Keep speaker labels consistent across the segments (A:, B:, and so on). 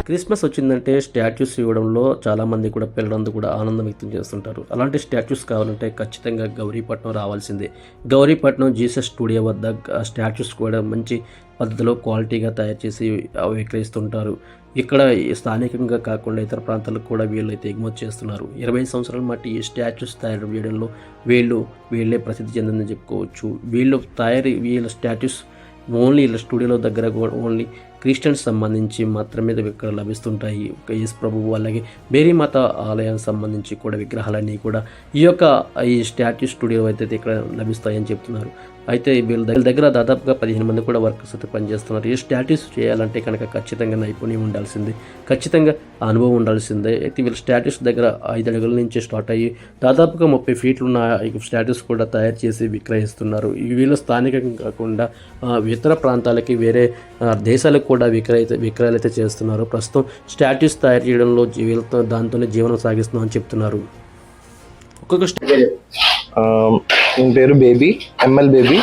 A: Christmas వచ్చిందంటే statues ఇవ్వడంలో చాలామంది కూడా పిల్లలందరూ కూడా ఆనందం వ్యక్తం చేస్తుంటారు. అలాంటి స్టాచ్యూస్ కావాలంటే ఖచ్చితంగా గౌరీపట్నం రావాల్సిందే. గౌరీపట్నం జీసస్ స్టూడియో వద్ద స్టాచ్యూస్ కూడా మంచి పద్ధతిలో క్వాలిటీగా తయారు చేసి విక్రయిస్తుంటారు. ఇక్కడ స్థానికంగా కాకుండా ఇతర ప్రాంతాలకు కూడా వీళ్ళైతే ఎగుమతి చేస్తున్నారు. 20 సంవత్సరాల మట్టి ఈ స్టాచ్యూస్ తయారు చేయడంలో వీళ్ళే ప్రసిద్ధి చెందిందని చెప్పుకోవచ్చు. వీళ్ళ స్టాచ్యూస్ ఓన్లీ ఇలా స్టూడియోలో దగ్గర ఓన్లీ క్రిస్టియన్స్ సంబంధించి మాత్రమే ఇక్కడ లభిస్తుంటాయి. యేసు ప్రభువు అలాగే మేరీ మాత ఆలయానికి సంబంధించి కూడా విగ్రహాలన్నీ కూడా ఈ స్టాచ్యూ స్టూడియో అయితే ఇక్కడ లభిస్తాయని చెప్తున్నారు. అయితే వీళ్ళ దగ్గర దాదాపుగా 15 మంది కూడా వర్కర్స్ అయితే పనిచేస్తున్నారు. ఈ స్టాట్యూస్ చేయాలంటే కనుక ఖచ్చితంగా నైపుణ్యం ఉండాల్సిందే, ఖచ్చితంగా అనుభవం ఉండాల్సిందే. అయితే వీళ్ళ స్టాట్యూస్ దగ్గర 5 అడుగుల నుంచి స్టార్ట్ అయ్యి దాదాపుగా 30 ఫీట్లు ఉన్న స్టాట్యూస్ కూడా తయారు చేసి విక్రయిస్తున్నారు. వీళ్ళు స్థానికంగా కాకుండా ఇతర ప్రాంతాలకి వేరే దేశాలకు కూడా విక్రయాలు అయితే చేస్తున్నారు. ప్రస్తుతం స్టాట్యూస్ తయారు చేయడంలో దాంతోనే జీవనం సాగిస్తున్నాం అని చెప్తున్నారు.
B: దీని పేరు బేబీ, ఎంఎల్ బేబీ.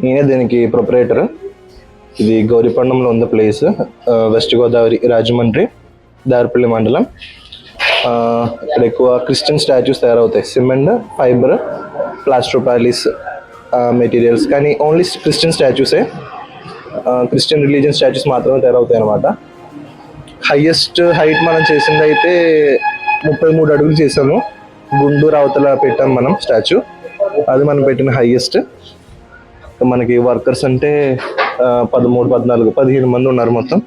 B: నేనే దీనికి ప్రొపరేటర్. ఇది గౌరీపట్నంలో ఉంది ప్లేస్, వెస్ట్ గోదావరి, రాజమండ్రి, దారిపల్లి మండలం. ఇక్కడ ఎక్కువ క్రిస్టియన్ స్టాచ్యూస్ తయారవుతాయి. Cement, fibre, plaster Paris materials, కానీ ఓన్లీ క్రిస్టియన్ స్టాచ్యూసే, క్రిస్టియన్ రిలీజియన్ స్టాచ్యూస్ మాత్రమే తయారవుతాయి అన్నమాట. హైయెస్ట్ హైట్ మనం చేసింది అయితే 33 అడుగులు చేసాము. గుంటూరు అవతల పెట్టాం మనం స్టాచ్యూ, అది మనం పెట్టిన హైయెస్ట్. మనకి వర్కర్స్ అంటే 13, 14, 15 మంది ఉన్నారు మొత్తం.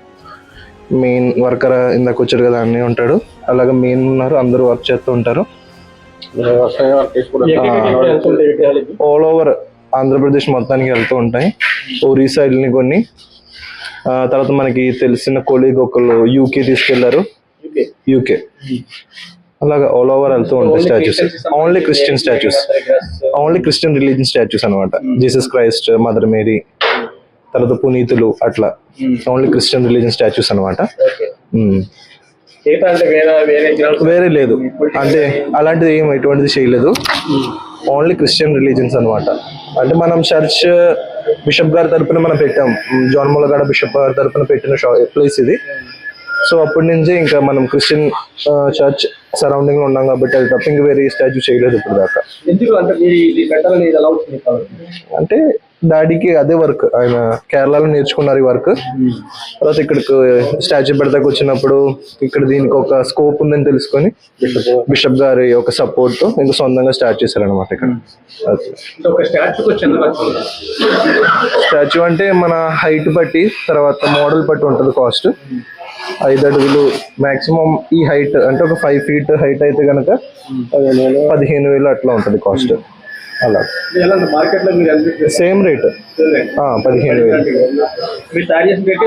B: మెయిన్ వర్కర్ ఇందాక వచ్చారు కదా, అన్నీ ఉంటాడు. అలాగే మెయిన్ ఉన్నారు, అందరూ వర్క్ చేస్తూ ఉంటారు. ఆల్ ఓవర్ ఆంధ్రప్రదేశ్ మొత్తానికి వెళ్తూ ఉంటాయి. ఒరిస్సా వెళ్ళిన కొన్ని. తర్వాత మనకి తెలిసిన కొలీగ్ ఒకళ్ళు యూకే తీసుకెళ్లారు, యూకే. అలాగా ఆల్ ఓవర్ వెళ్తూ ఉంటాయి statues. Only Christian statues, only Christian religion statues అనమాట. జీసస్ క్రైస్ట్, మదర్ మేరీ, తర్వాత పునీతులు, అట్లా ఓన్లీ క్రిస్టియన్ రిలీజియన్ స్టాచ్యూస్ అనమాట. వేరే లేదు అంటే అలాంటిది ఎటువంటిది చేయలేదు. ఓన్లీ క్రిస్టియన్ రిలీజియన్స్ అనమాట. అంటే మనం చర్చ్ బిషప్ గారి తరపున మనం పెట్టాం, జోన్ములగడ బిషప్ గారి తరపున పెట్టిన ప్లేస్ ఇది. సో అప్పటి నుంచి ఇంకా మనం క్రిస్టియన్ చర్చ్ సరౌండింగ్ లో ఉన్నాం కాబట్టి అది తప్ప ఇంకా వేరే స్టాచ్యూ చేయలేదు ఇప్పుడు దాకా. అంటే డాడీకి అదే వర్క్, ఆయన కేరళలో నేర్చుకున్నారు ఈ వర్క్. తర్వాత ఇక్కడికి స్టాచ్యూ పెడతాకి వచ్చినప్పుడు ఇక్కడ దీనికి ఒక స్కోప్ ఉందని తెలుసుకొని బిషప్ గారి ఒక సపోర్ట్ తో ఇంకా సొంతంగా స్టార్ట్ చేశారనమాట. ఇక్కడ స్టాచ్యూ అంటే మన హైట్ బట్టి, తర్వాత మోడల్ బట్టి ఉంటుంది కాస్ట్. 5 అడుగులు మాక్సిమం ఈ హైట్, అంటే ఒక 5 ఫీట్ హైట్ అయితే కనుక 15,000 అట్లా ఉంటుంది కాస్ట్. అలా సేమ్ రేట్ 15,000.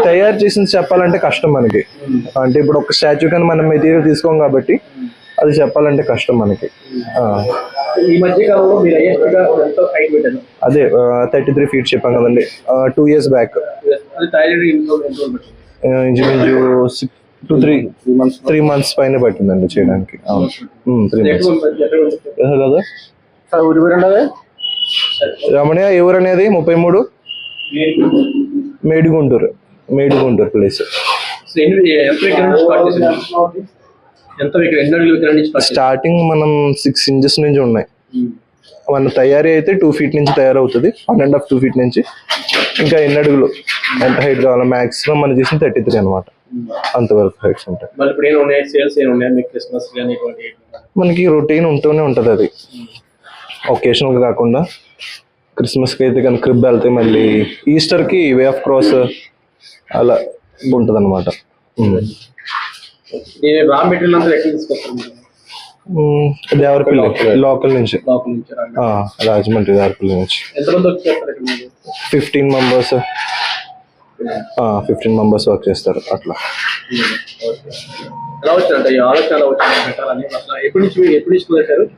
B: తయారు చేసింది చెప్పాలంటే కష్టం మనకి. అంటే ఇప్పుడు ఒక స్టాచ్యూ కానీ మనం మెటీరియల్ తీసుకోం కాబట్టి అది చెప్పాలంటే కష్టం మనకి. అదే 33 ఫీట్ చెప్పాం కదండి, 2 years బ్యాక్. ఇంచుమించు 3 months పైన పట్టిందండి చేయడానికి. 3 months కదా. రమణయ్య ఎవరు అనేది 33 మేడిగుంటూరు ప్లేస్. స్టార్టింగ్ మనం 6 inches నుంచి ఉన్నాయి. మన తయారీ అయితే 2 feet నుంచి తయారవుతుంది, 1.5 2 feet నుంచి. ఇంకా ఎన్ని అడుగులు ఎంత హైట్ కావాలో మాక్సిమం మనం చేసిన 33 అనమాట. అంతవరకు హైట్స్ ఉంటాయి. మనకి రొటీన్ ఉంటూనే ఉంటుంది అది, ఒకేషనల్ కాకుండా. క్రిస్మస్కి అయితే కానీ క్రిబ్ వెళ్తే, మళ్ళీ ఈస్టర్కి వే ఆఫ్ క్రాస్ అలా ఉంటుంది అనమాట. దేవరపల్లి లోకల్ నుంచి, రాజమండ్రి దేవరపల్లి నుంచి 15 members వర్క్ చేస్తారు అట్లా.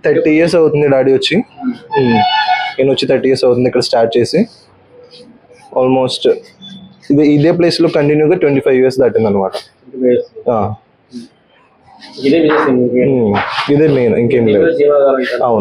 B: 30 years అవుతుంది డాడీ వచ్చి. నేను వచ్చి 30 years అవుతుంది ఇక్కడ స్టార్ట్ చేసి. ఆల్మోస్ట్ ఇదే ప్లేస్ లో కంటిన్యూగా 25 years దాటింది అనమాట. ఇదే మెయిన్, ఇంకేం లేదు. అవును.